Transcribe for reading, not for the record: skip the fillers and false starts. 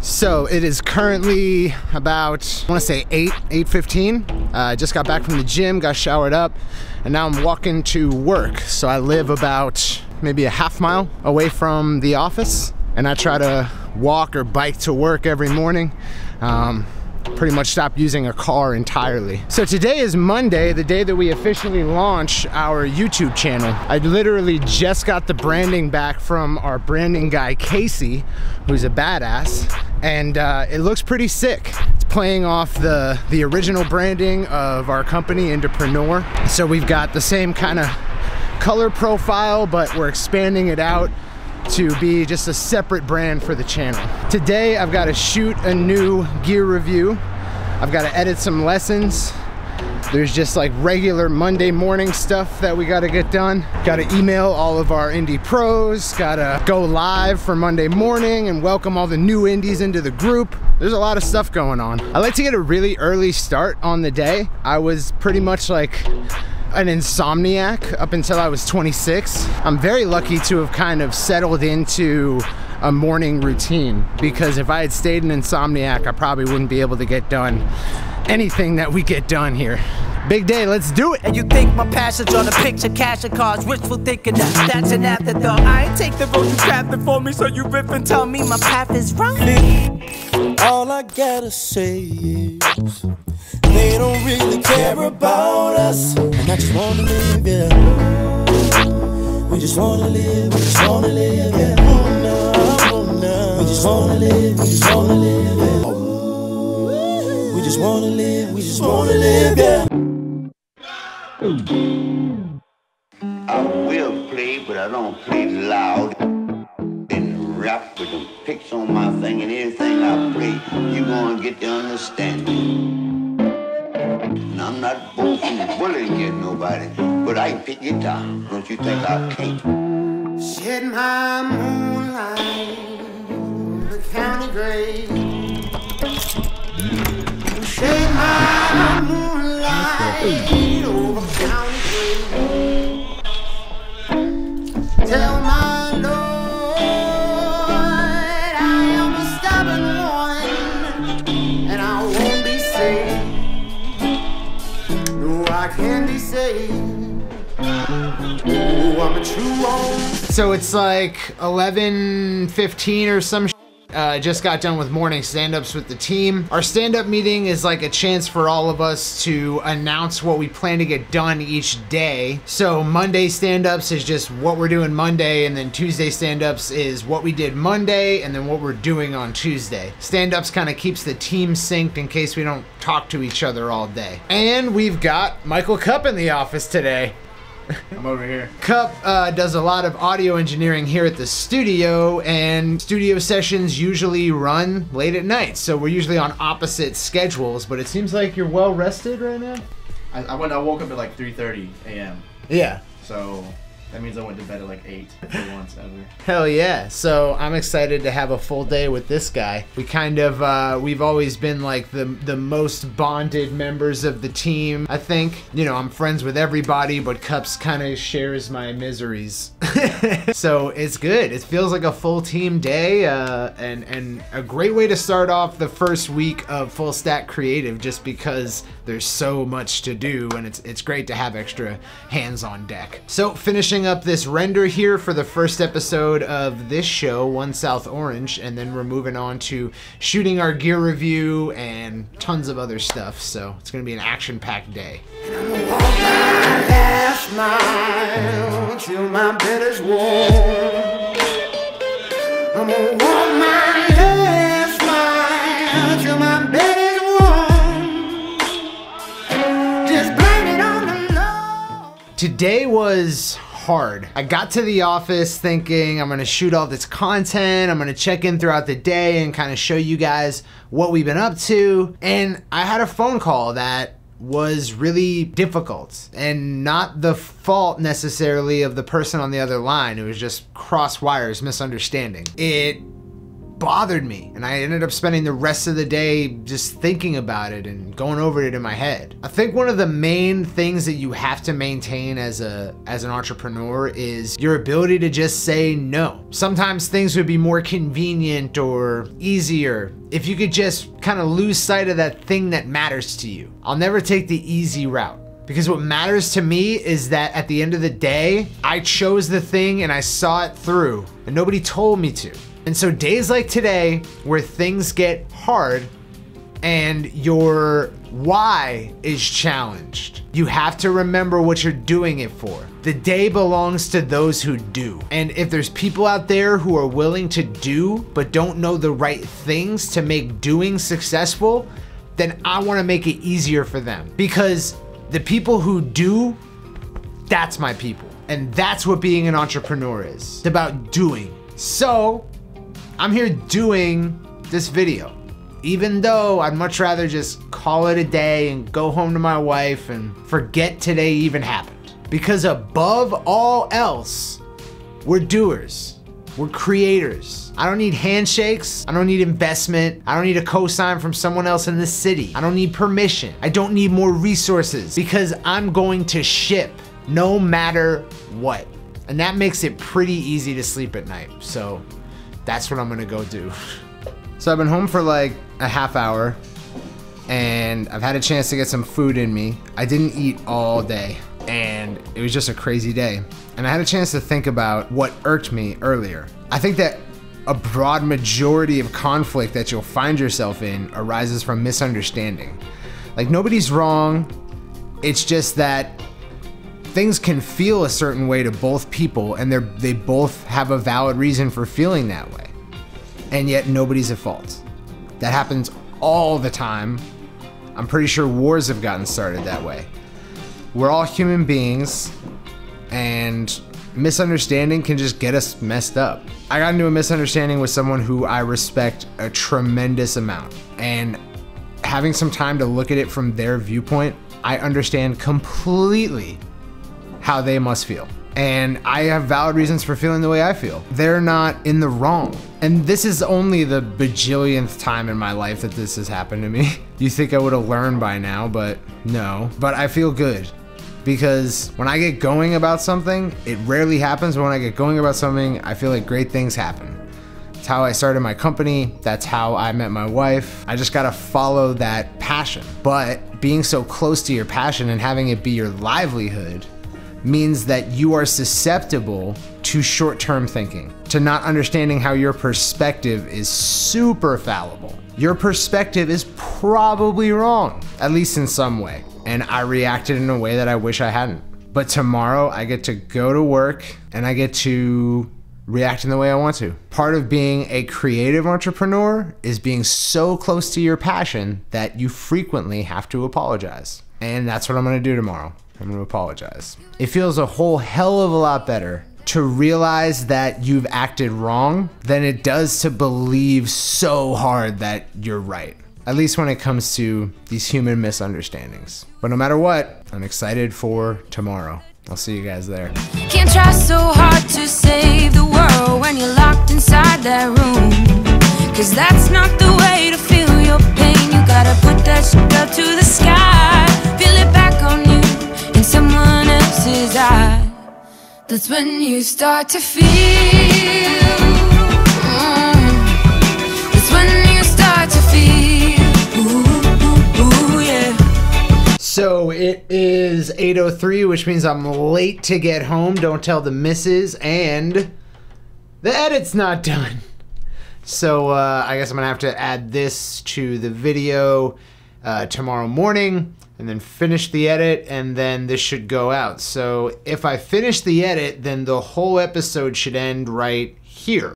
So it is currently about, I want to say 8:15. I just got back from the gym, got showered up, and now I'm walking to work. So I live about maybe a half mile away from the office, and I try to walk or bike to work every morning. Pretty much stopped using a car entirely. So today is Monday, the day that we officially launch our YouTube channel. I literally just got the branding back from our branding guy, Casey, who's a badass, and it looks pretty sick. It's playing off the original branding of our company, Indepreneur. So we've got the same kind of color profile, but we're expanding it out to be just a separate brand for the channel. Today I've got to shoot a new gear review. I've got to edit some lessons. There's just like regular Monday morning stuff that we got to get done. Got to email all of our indie pros, got to go live for Monday morning and welcome all the new indies into the group. There's a lot of stuff going on. I like to get a really early start on the day. I was pretty much like an insomniac up until I was 26. I'm very lucky to have kind of settled into a morning routine, because if I had stayed an insomniac, I probably wouldn't be able to get done anything that we get done here. Big day, let's do it. And you think my passion's on a picture, cash and cars, wishful thinking that's an afterthought. I ain't take the road you crafted for me, so you rip and tell me my path is wrong. All I gotta say is they don't really care about us, and I just wanna live, yeah. We just wanna live, we just wanna live, yeah. Oh no, oh no. We just wanna live, we just wanna live, yeah. Oh. We just wanna live, we just wanna live, yeah. I will play, but I don't play loud. And rap with them picks on my thing, and anything I play, you gonna get to understand it. And I'm not boasting and bullying at nobody, but I can pick guitar. Don't you think I can't? Shed my moonlight on the county grave. Shed my moonlight over county grave. Tell my Lord I am a stubborn one, and I won't be saved. No, I can't be saved. Oh, I'm a true one. So it's like 11:15 or some shit. Just got done with morning stand-ups with the team. Our stand-up meeting is like a chance for all of us to announce what we plan to get done each day. So Monday stand-ups is just what we're doing Monday, and then Tuesday stand-ups is what we did Monday and then what we're doing on Tuesday. Stand-ups kind of keeps the team synced in case we don't talk to each other all day. And we've got Michael Cupp in the office today. I'm over here. Cup does a lot of audio engineering here at the studio, and studio sessions usually run late at night, so we're usually on opposite schedules, but it seems like you're well rested right now? I woke up at like 3:30 a.m. Yeah. So that means I went to bed at like 8 for once ever. Hell yeah. So I'm excited to have a full day with this guy. We kind of, we've always been like the most bonded members of the team, I think. You know, I'm friends with everybody, but Cups kind of shares my miseries. So it's good. It feels like a full team day, and a great way to start off the first week of Full Stack Creative, just because there's so much to do, and it's great to have extra hands on deck. So finishing up this render here for the first episode of this show, One South Orange, and then we're moving on to shooting our gear review and tons of other stuff. So it's gonna be an action-packed day. Last mile till my bed is warm. I'm gonna walk my last mile till my bed is warm. Just blame it on the Lord. Today was hard. I got to the office thinking I'm gonna shoot all this content, I'm gonna check in throughout the day and kind of show you guys what we've been up to, and I had a phone call that was really difficult, and not the fault necessarily of the person on the other line. It was just cross wires, misunderstanding. It bothered me. And I ended up spending the rest of the day just thinking about it and going over it in my head. I think one of the main things that you have to maintain as an entrepreneur is your ability to just say no. Sometimes things would be more convenient or easier if you could just kind of lose sight of that thing that matters to you. I'll never take the easy route. Because what matters to me is that at the end of the day, I chose the thing and I saw it through and nobody told me to. And so days like today where things get hard and your why is challenged, you have to remember what you're doing it for. The day belongs to those who do. And if there's people out there who are willing to do but don't know the right things to make doing successful, then I want to make it easier for them. Because the people who do, that's my people. And that's what being an entrepreneur is. It's about doing. So I'm here doing this video, even though I'd much rather just call it a day and go home to my wife and forget today even happened. Because above all else, we're doers. We're creators. I don't need handshakes. I don't need investment. I don't need a cosign from someone else in the city. I don't need permission. I don't need more resources because I'm going to ship no matter what. And that makes it pretty easy to sleep at night. So that's what I'm gonna go do. So I've been home for like a half hour and I've had a chance to get some food in me. I didn't eat all day and it was just a crazy day. And I had a chance to think about what irked me earlier. I think that a broad majority of conflict that you'll find yourself in arises from misunderstanding. Like nobody's wrong, it's just that things can feel a certain way to both people and they both have a valid reason for feeling that way. And yet nobody's at fault. That happens all the time. I'm pretty sure wars have gotten started that way. We're all human beings and misunderstanding can just get us messed up. I got into a misunderstanding with someone who I respect a tremendous amount. And having some time to look at it from their viewpoint, I understand completely how they must feel. And I have valid reasons for feeling the way I feel. They're not in the wrong. And this is only the bajillionth time in my life that this has happened to me. You think I would have learned by now, but no. But I feel good because when I get going about something, it rarely happens, but when I get going about something, I feel like great things happen. It's how I started my company. That's how I met my wife. I just gotta follow that passion. But being so close to your passion and having it be your livelihood means that you are susceptible to short-term thinking, to not understanding how your perspective is super fallible. Your perspective is probably wrong, at least in some way. And I reacted in a way that I wish I hadn't. But tomorrow I get to go to work and I get to react in the way I want to. Part of being a creative entrepreneur is being so close to your passion that you frequently have to apologize. And that's what I'm gonna do tomorrow. I'm gonna apologize. It feels a whole hell of a lot better to realize that you've acted wrong than it does to believe so hard that you're right. At least when it comes to these human misunderstandings. But no matter what, I'm excited for tomorrow. I'll see you guys there. Can't try so hard to save the world when you're locked inside that room. Cause that's not the way to feel your pain. You gotta put that shit up to the sky. Feel it back on you in someone else's eye. That's when you start to feel. That's when you start to feel. Ooh, yeah. So it is 8:03, which means I'm late to get home. Don't tell the missus, and the edit's not done. So I guess I'm gonna have to add this to the video tomorrow morning and then finish the edit, and then this should go out. So if I finish the edit, then the whole episode should end right here.